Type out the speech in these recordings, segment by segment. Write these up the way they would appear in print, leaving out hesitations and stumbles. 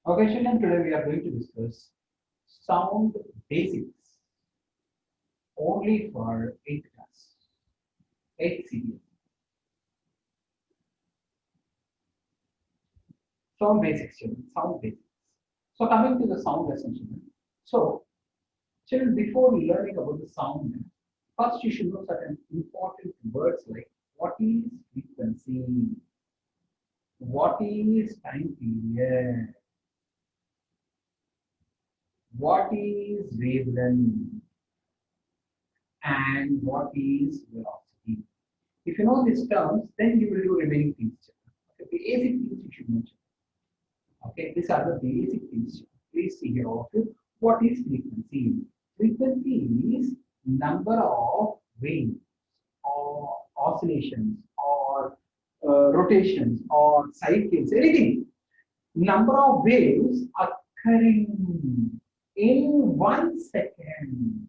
Okay, children, today we are going to discuss sound basics only for 8th class, 8th CBA. Sound basics, children, sound basics. So coming to the sound lesson, children. So, children, before learning about the sound, first you should know certain important words like what is frequency, what is time period, what is wavelength, and what is velocity. If you know these terms, then you will do remaining things. Okay, the basic things you should know. Okay, these are the basic things. Please see here also. What is frequency? Frequency is number of waves or oscillations or rotations or cycles, anything. Number of waves occurring in 1 second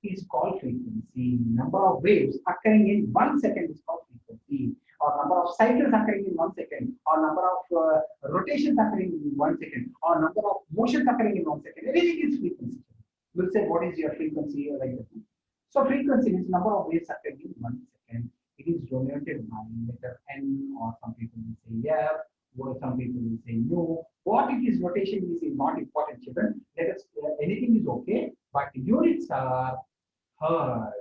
is called frequency. Number of waves occurring in 1 second is called frequency. Or number of cycles occurring in 1 second, or number of rotations occurring in 1 second, or number of motions occurring in 1 second. Everything is frequency. We'll say what is your frequency like that. So frequency is number of waves occurring in 1 second. It is denoted by letter N, or some people will say F, or some people will say no. What it is rotation is not important, children. Let us anything is okay, but units are hertz.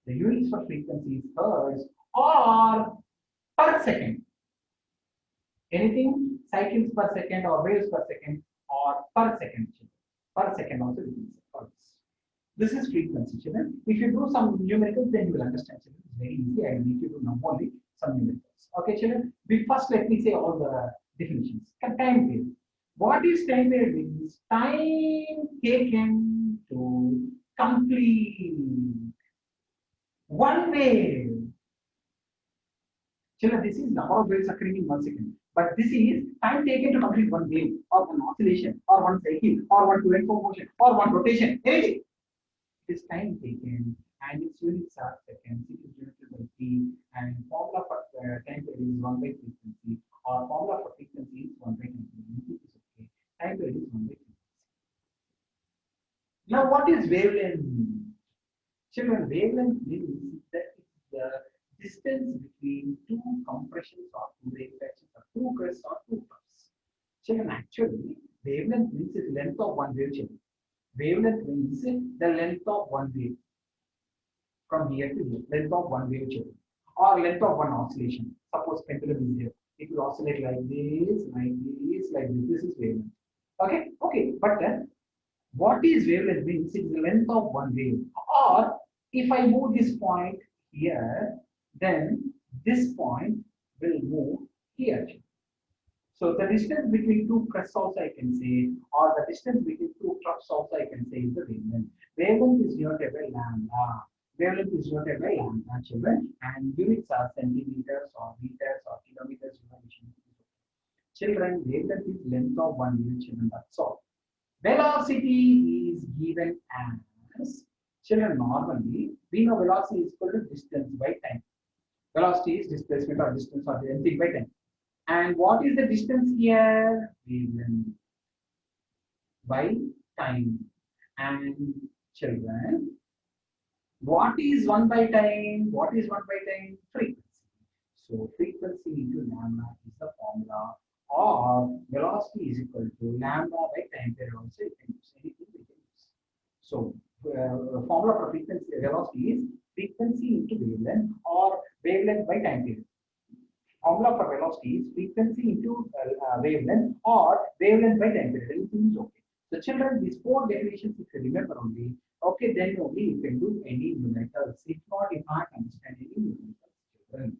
The units for frequency is hertz or per second. Anything cycles per second or waves per second or per second. Per second also it is hertz. This is frequency, children. If you do some numericals, then you will understand, children. It's very easy. I need you to know only some numericals. Okay, children. First, let me say all the definitions. Time period. What is time period? Means time taken to complete one wave. Children, this is number of waves occurring in 1 second. But this is time taken to complete one wave, or one oscillation, or one cycle, or one to-and-fro motion, or one rotation, anything. It is time taken, and its units are seconds. It is denoted by T, and formula for time period is 1 by frequency, or formula for frequency is 1 by time period. It is okay. Time period is 1 by frequency. Now, what is wavelength? Children, wavelength means that it's the distance between two compressions or two rarefacrtions or two crests or two troughs. Children, actually, wavelength means the length of one wave. Children. Wavelength means the length of one wave from here to here, length of one wave, children, or length of one oscillation. Suppose pendulum is here, it will oscillate like this, like this, like this. This is wavelength. Okay. But what is wavelength means it's the length of one wave. Or if I move this point here, then this point will move here. So the distance between two crests also I can say, or the distance between two troughs also I can say is the wavelength. Wavelength is denoted by lambda. Wavelength is denoted by lambda, children, and units are centimeters or meters or kilometers. Children, wavelength is length of one wave, children. That's all. Velocity is given as, children, normally we know velocity is equal to distance by time. Velocity is displacement or distance or anything by time. And what is the distance here? Wavelength by time. And children, what is 1 by time? What is 1 by time? Frequency. So frequency into lambda is the formula, or velocity is equal to lambda by time period. Also, you can use anything we can use. So formula for frequency velocity is frequency into wavelength, or wavelength by time period. Formula for velocity is frequency into wavelength, or wavelength by time period. Everything is okay. So children, these 4 definitions, if you remember only, okay, then only you can do any numericals. If not, you can't understand any numericals, children.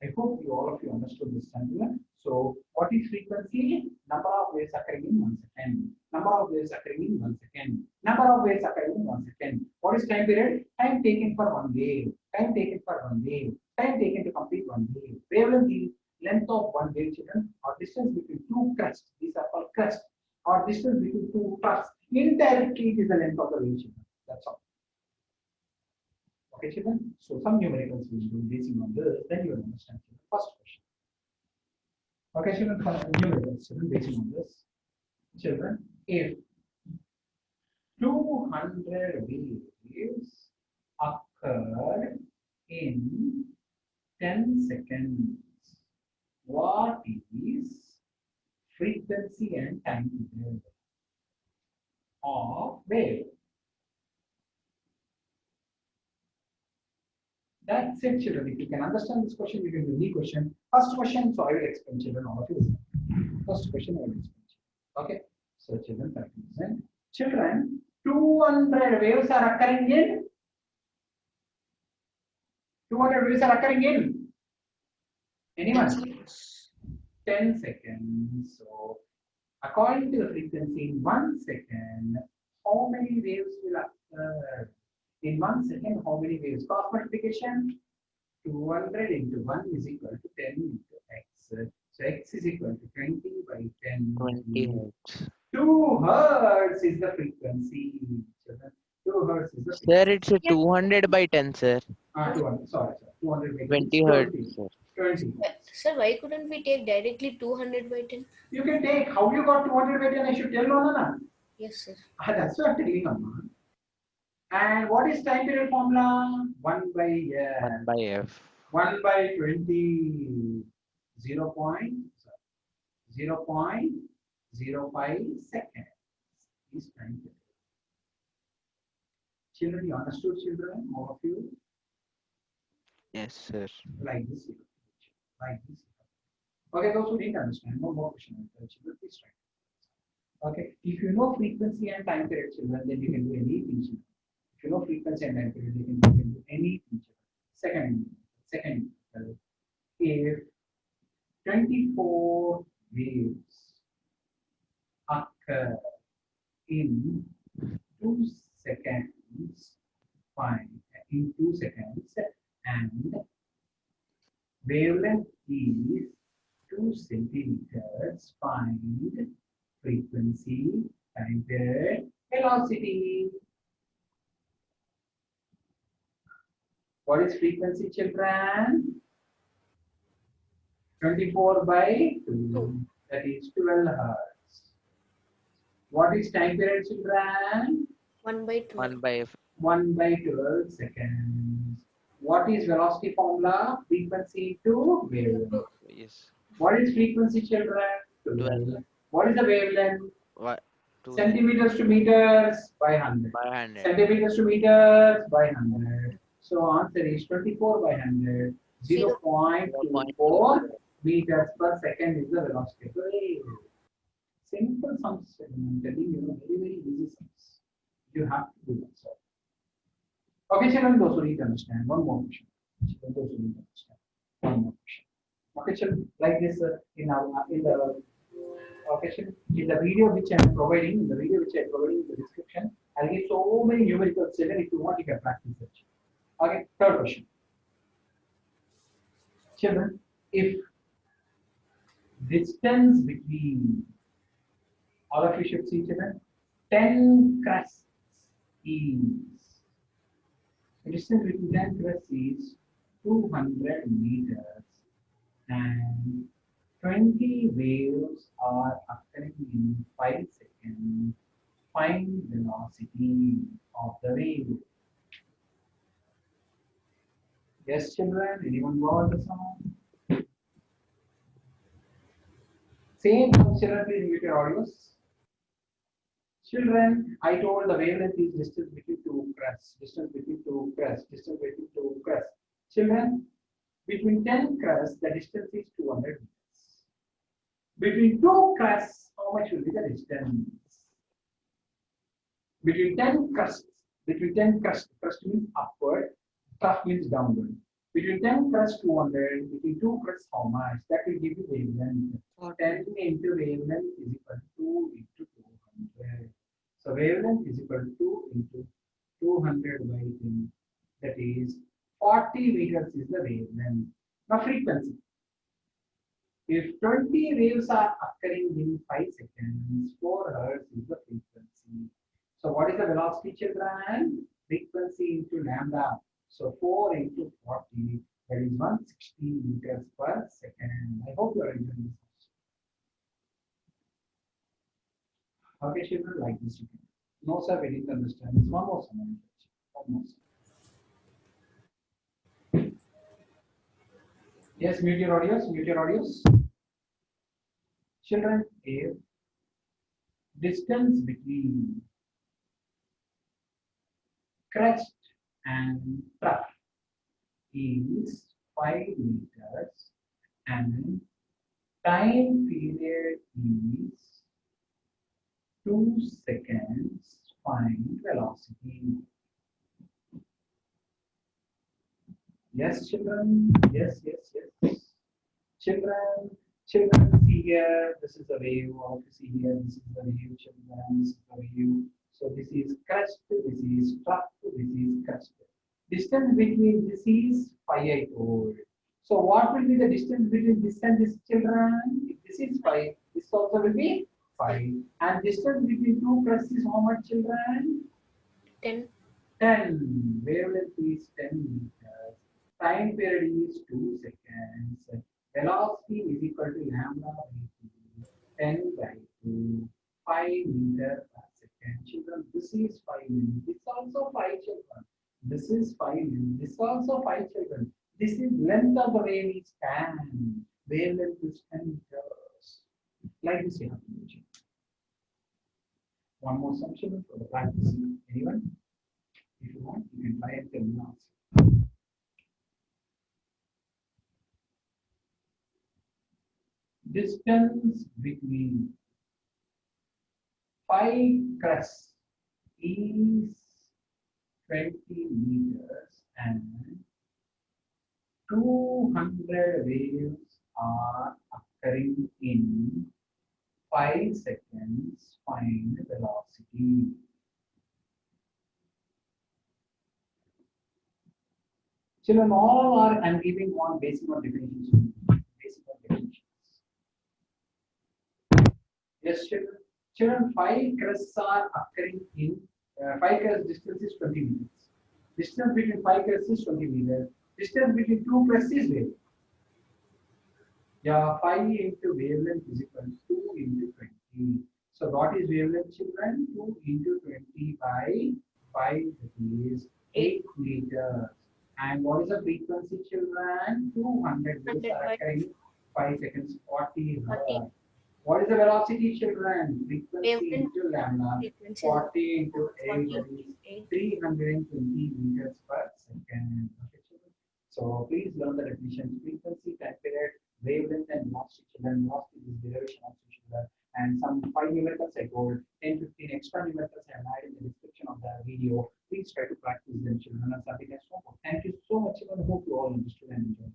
I hope all of you understood this formula. So what is frequency? Number of waves occurring in 1 second. Number of waves occurring in 1 second. Number of waves occurring in 1 second. What is time period? Time taken for one wave. Time taken for one wave. Time taken to complete one wave. Wavelength is length of one wave, children, or distance between two crests. These are called crests. Or distance between two troughs. Indirectly, it is the length of the wave, children. That's all. Okay, children. So some numericals we will do based on this. Then you will understand. Children. First question. Okay, children. Numericals, children, based on this. Children, if 200 waves occur in 10 seconds, what is frequency and time period of wave? That's it, children. If you can understand this question, you can do the question. First question, so I will explain, children, all of you. First question, I will explain. Okay. So, children, listen. Children, 200 waves are occurring in 200 waves are occurring in anyone? 10 seconds. So, according to the frequency in 1 second, how many waves will occur? In 1 second, how many waves? Cross multiplication 200 into 1 is equal to 10 into x. So x is equal to 20 by 10. 20 hertz. 2 hertz is the frequency. 2 hertz is the frequency. Sir, it's a 200 by 10, sir. 200, sorry, 200 by 20 hertz, sir. 20. Sir, why couldn't we take directly 200 by 10? You can take, how you got 200 by 10, I should tell no, no. Yes, sir. That's what I'm telling, Amma. And what is time period formula? 1 by f. 1 by f. 1 by 20. 0 0.05 seconds is time period. Children, you understood, children? All of you? Yes, sir. Like this. Like this. Okay, those who didn't understand, no more question. Children, please try. Okay, if you know frequency and time period, children, then you can do anything. If you know frequency and time period, you can do anything. Second, if 24 waves occur in 2 seconds, fine, in 2 seconds, and wavelength is 2 centimeters, find frequency, time period, velocity. What is frequency, children? 24 by 2, that is 12 hertz. What is time period, children? 1 by 2. 1 by f. 1 by 12 seconds. What is velocity formula? Frequency to wavelength. Yes. What is frequency, children? 12. What is the wavelength? What? Centimeters to meters by 100. By 100. Centimeters to meters by 100. So answer is 24 by 100. 0.24 meters per second is the velocity of the wave. Simple sums, I'm telling you, very, very easy sums. You have to do that. So. Okay, children, those who need to understand. One more question. Children, those who need to understand. One more question. Okay, children, like this in the okay, children, in the video which I am providing, in the description, I'll give so many numericals, children. If you want, you can practice it. Okay, third question. Children, if distance between all of you should see, children, 10 crests is the distance between 10 crests is 200 meters and 20 waves are occurring in 5 seconds. Find the velocity of the wave. Yes, children, anyone got the song? Same, children, please mute your audios. Children, I told the wavelength is distance between two crests. Distance between two crests. Children, between 10 crests, the distance is 200 meters. Between two crests, how much will be the distance? Between 10 crests, crest means upward, trough means downward. Between 10 crests, 200, between two crests, how much? That will give you wavelength. 10 into wavelength is equal to 2 into 200. So wavelength is equal to 2 into 200 by 10. That is 40 meters is the wavelength. Now frequency. If 20 waves are occurring in 5 seconds, 4 hertz is the frequency. So what is the velocity, children? Frequency into lambda. So 4 into 40, that is 160 meters per second. I hope you are enjoying this. Okay, children, like this you can. No, sir, we didn't understand. It's one more sum. One more sum. Yes, mute your audios, mute your audios. Children, if distance between crest and trough is 5 meters and time period is 2 seconds, find velocity. Yes, children. Yes, yes, yes. Children, children, see here. This is the wave. Okay, see here. This is the wave, children. This is the wave. So this is crest. This is trough. This is crest. Distance between this is 5 I told. So what will be the distance between this and this, children? If this is 5, this also will be 5. And distance between two crests is how much, children? 10. 10. Wavelength is 10 meters. Time period is 2 seconds. Velocity is equal to lambda by 2. 10 by 2. 5 meters per second. Children, this is 5 minutes. This also 5 children. This is 5 minutes. This also 5 children. This is length of the wave is 10. Wavelength is 10 meters. Like this you have to do. One more sum, children, for the practice. Anyone? If you want, you can try and tell me answer. Distance between 5 crests is 20 meters and 200 waves are occurring in 5 seconds. Find velocity. Children, all are, I'm giving one basic one definitions. Basic one definitions. Yes, children. Children, 5 crests are occurring in 5 crest distance is 20 meters. Distance between 5 crests is 20 meters. Distance between 2 crests is wavelength. Yeah, 5 into wavelength is equal to 2 into 20. So what is wavelength, children? 2 into 20 by 5 is 8 meters. And what is the frequency, children? 200 waves are occurring 5 seconds, 40 Hertz. What is the velocity, children? Frequency Wavelength into lambda. frequency 40 into 8 40, is 320 meters per second. Okay, children. So please learn the definitions: frequency, time period, wavelength, and velocity. Children, velocity is derivation of children. And some 5 numericals I told, 10, 15 extra numericals I have added in the description of the video. Please try to practice them, children, and something else. Thank you so much, children. Hope you all understood and enjoyed.